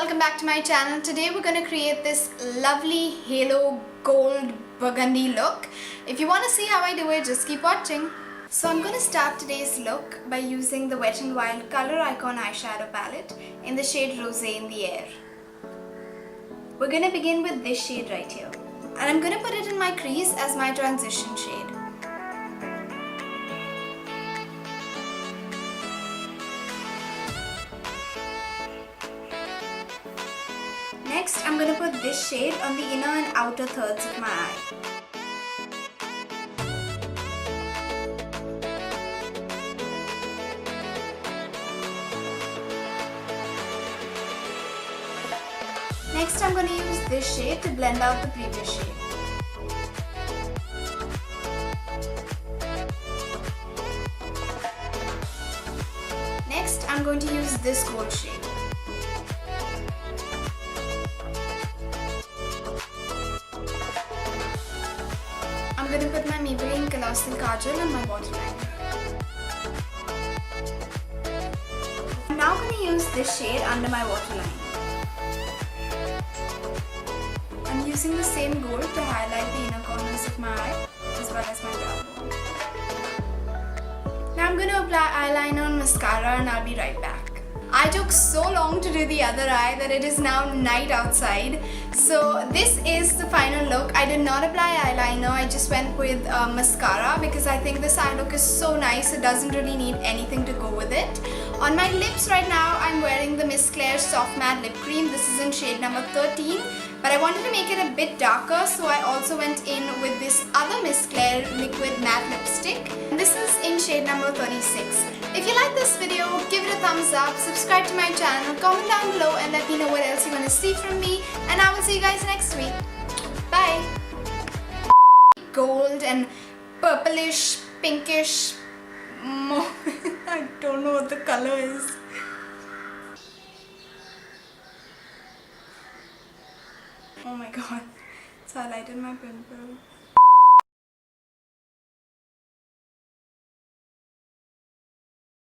welcome back to my channel. Today we're going to create this lovely halo gold burgundy look. If you want to see how I do it, just keep watching. So I'm going to start today's look by using the Wet n Wild Color Icon eyeshadow palette in the shade Rosé in the Air. We're going to begin with this shade right here. And I'm going to put it in my crease as my transition shade. Next, I'm going to put this shade on the inner and outer thirds of my eye. Next, I'm going to use this shade to blend out the previous shade. Next, I'm going to use this gold shade. I'm going to put my Maybelline Colossal Kajal on my waterline. I'm now going to use this shade under my waterline. I'm using the same gold to highlight the inner corners of my eye as well as my brow bone. Now I'm going to apply eyeliner and mascara and I'll be right back. I took so long to do the other eye that it is now night outside. So this is the final look. I did not apply eyeliner, I just went with mascara because I think this eye look is so nice, it doesn't really need anything to go with it. On my lips right now, I'm wearing the Miss Claire Soft Matte Lip Cream. This is in shade number 13. But I wanted to make it a bit darker, so I also went in with this other Miss Claire Liquid Matte Lipstick. This is in shade number 36. If you like this video, give it a thumbs up, subscribe to my channel, comment down below and let me know what else you want to see from me. And I will see you guys next week. Bye! Gold and purplish, pinkish, I don't know what the color is. Oh my god, it's highlighted my pimple.